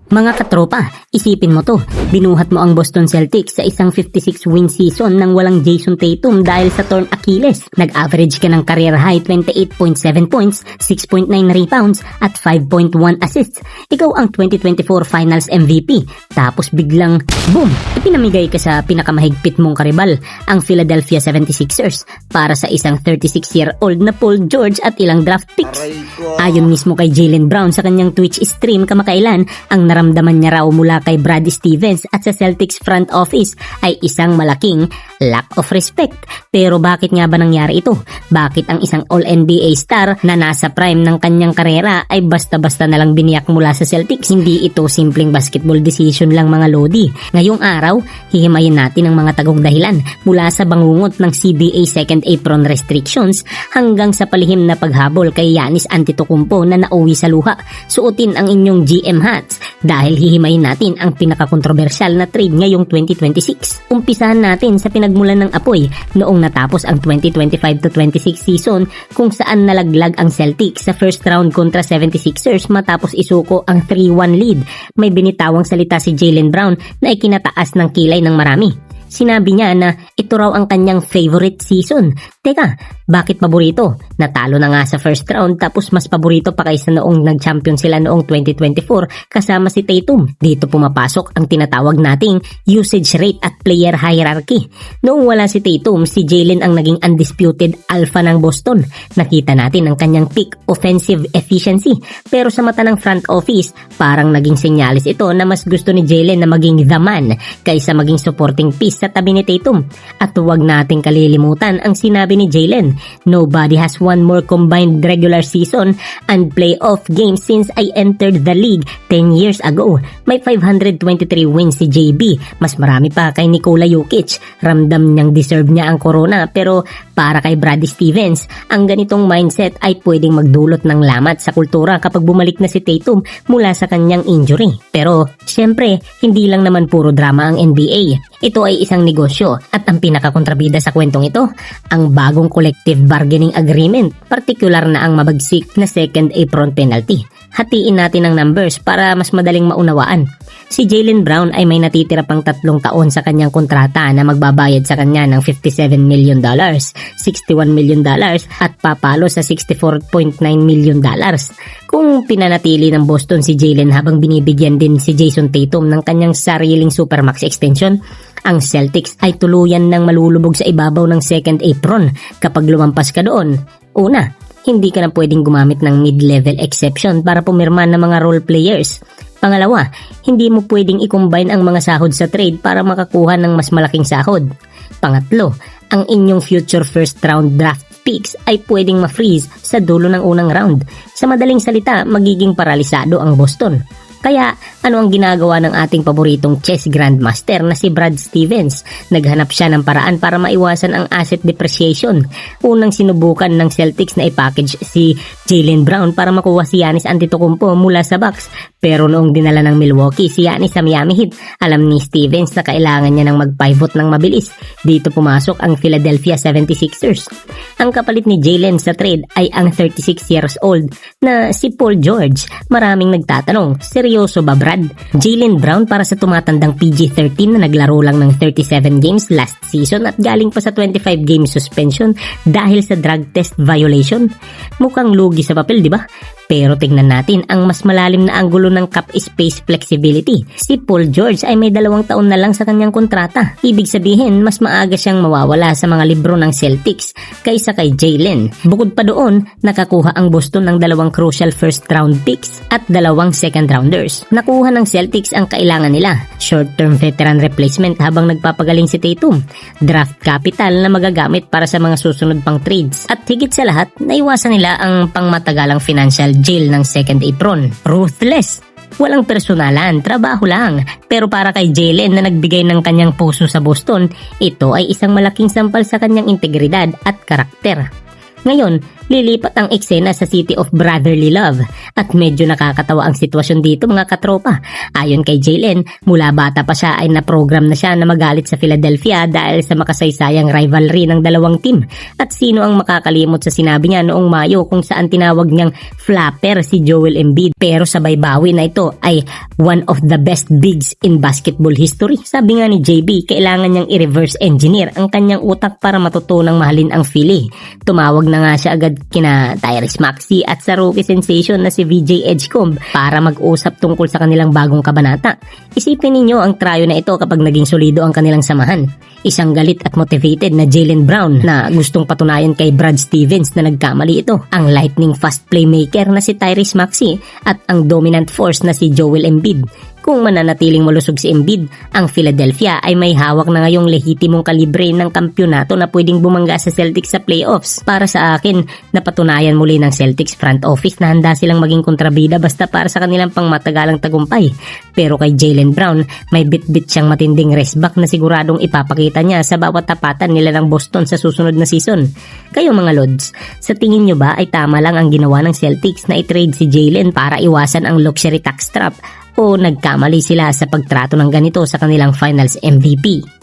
Mga katropa, isipin mo to, binuhat mo ang Boston Celtics sa isang 56-win season nang walang Jason Tatum dahil sa torn Achilles. Nag-average ka ng career high 28.7 points, 6.9 rebounds at 5.1 assists. Ikaw ang 2024 Finals MVP. Tapos biglang, boom, ipinamigay ka sa pinakamahigpit mong karibal, ang Philadelphia 76ers, para sa isang 36-year-old na Paul George at ilang draft picks. Ayon mismo kay Jaylen Brown sa kanyang Twitch stream kamakailan, ang naramdaman niya raw mula kay Brad Stevens at sa Celtics front office ay isang malaking lack of respect. Pero bakit nga ba nangyari ito? Bakit ang isang All-NBA star na nasa prime ng kanyang karera ay basta-basta nalang biniyak mula sa Celtics? Hindi ito simpleng basketball decision lang, mga lodi. Ngayong araw, hihimayin natin ang mga tagong dahilan mula sa bangungot ng CBA second apron restrictions hanggang sa palihim na paghabol kay Giannis Antetokounmpo na nauwi sa luha. Suotin ang inyong GM hats dahil hihimayin natin ang pinakakontrobersyal na trade ngayong 2026. Umpisahan natin sa pinagmulan ng apoy noong natapos ang 2025-26 season kung saan nalaglag ang Celtics sa first round kontra 76ers matapos isuko ang 3-1 lead. May binitawang salita si Jaylen Brown na ikinataas ng kilay ng marami. Sinabi niya na ito raw ang kanyang favorite season. Teka, bakit paborito? Natalo na nga sa first round tapos mas paborito pa kaysa noong nag-champion sila noong 2024 kasama si Tatum. Dito pumapasok ang tinatawag nating usage rate at player hierarchy. Noong wala si Tatum, si Jaylen ang naging undisputed alpha ng Boston. Nakita natin ang kanyang peak offensive efficiency. Pero sa mata ng front office, parang naging senyalis ito na mas gusto ni Jaylen na maging the man kaysa maging supporting piece sa tabi ni Tatum. At huwag nating kalilimutan ang sinabi ni Jaylen, nobody has won more combined regular season and playoff games since I entered the league 10 years ago. May 523 wins si JB, mas marami pa kay Nikola Jokic. Ramdam niyang deserve niya ang corona, pero para kay Brad Stevens, ang ganitong mindset ay pwedeng magdulot ng lamat sa kultura kapag bumalik na si Tatum mula sa kanyang injury. Pero syempre, hindi lang naman puro drama ang NBA. Ito ay isang negosyo at ang pinakakontrabida sa kwentong ito, ang bagong collective bargaining agreement, partikular na ang mabagsik na second apron penalty. Hatiin natin ang numbers para mas madaling maunawaan. Si Jaylen Brown ay may natitira pang 3 taon sa kanyang kontrata na magbabayad sa kanya ng $57 million, $61 million at papalo sa $64.9 million. Kung pinanatili ng Boston si Jaylen habang binibigyan din si Jason Tatum ng kanyang sariling supermax extension, ang Celtics ay tuluyan ng malulubog sa ibabaw ng second apron kapag lumampas ka doon. Una, hindi ka na pwedeng gumamit ng mid-level exception para pumirma ng mga role players. Pangalawa, hindi mo pwedeng i-combine ang mga sahod sa trade para makakuha ng mas malaking sahod. Pangatlo, ang inyong future first round draft picks ay pwedeng ma-freeze sa dulo ng unang round. Sa madaling salita, magiging paralisado ang Boston. Kaya ano ang ginagawa ng ating paboritong chess grandmaster na si Brad Stevens? Naghanap siya ng paraan para maiwasan ang asset depreciation. Unang sinubukan ng Celtics na i-package si Jaylen Brown para makuha si Giannis Antetokounmpo mula sa Bucks. Pero noong dinala ng Milwaukee si Giannis sa Miami Heat, alam ni Stevens na kailangan niya ng mag-pivot ng mabilis. Dito pumasok ang Philadelphia 76ers. Ang kapalit ni Jaylen sa trade ay ang 36 years old na si Paul George. Maraming nagtatanong, seryoso ba Brad? Jaylen Brown para sa tumatandang PG-13 na naglaro lang ng 37 games last season at galing pa sa 25 game suspension dahil sa drug test violation? Mukhang lugi sa papel, di ba? Pero tingnan natin ang mas malalim na anggulo ng cap space flexibility. Si Paul George ay may 2 taon na lang sa kanyang kontrata. Ibig sabihin, mas maaga siyang mawawala sa mga libro ng Celtics kaysa kay Jaylen. Bukod pa doon, nakakuha ang Boston ng 2 crucial first round picks at 2 second rounders. Nakuha ng Celtics ang kailangan nila, short-term veteran replacement habang nagpapagaling si Tatum, draft capital na magagamit para sa mga susunod pang trades, at higit sa lahat, naiwasan nila ang pangmatagalang financial jail ng second apron. Ruthless! Walang personalan, trabaho lang. Pero para kay Jaylen na nagbigay ng kanyang puso sa Boston, ito ay isang malaking sampal sa kanyang integridad at karakter. Ngayon, lilipat ang eksena sa City of Brotherly Love at medyo nakakatawa ang sitwasyon dito mga katropa. Ayon kay Jalen, mula bata pa siya ay naprogram na siya na magalit sa Philadelphia dahil sa makasaysayang rivalry ng dalawang team. At sino ang makakalimot sa sinabi niya noong Mayo kung saan tinawag niyang flapper si Joel Embiid. Pero sabay bawi na ito ay one of the best bigs in basketball history. Sabi nga ni JB, kailangan niyang i-reverse engineer ang kanyang utak para matutunang mahalin ang Philly. Tumawag na nga siya agad kina Tyrese Maxey at sa rookie sensation na si VJ Edgecombe para mag-usap tungkol sa kanilang bagong kabanata. Isipin ninyo ang trio na ito kapag naging solido ang kanilang samahan. Isang galit at motivated na Jaylen Brown na gustong patunayan kay Brad Stevens na nagkamali ito. Ang lightning fast playmaker na si Tyrese Maxey at ang dominant force na si Joel Embiid. Kung mananatiling malusog si Embiid, ang Philadelphia ay may hawak na ngayong lehitimong kalibre ng kampyonato na pwedeng bumangga sa Celtics sa playoffs. Para sa akin, napatunayan muli ng Celtics front office na handa silang maging kontrabida basta para sa kanilang pangmatagalang tagumpay. Pero kay Jaylen Brown, may bit-bit siyang matinding restback na siguradong ipapakita niya sa bawat tapatan nila ng Boston sa susunod na season. Kayo mga Lods, sa tingin nyo ba ay tama lang ang ginawa ng Celtics na i-trade si Jaylen para iwasan ang luxury tax trap? O nagkamali sila sa pagtrato ng ganito sa kanilang finals MVP?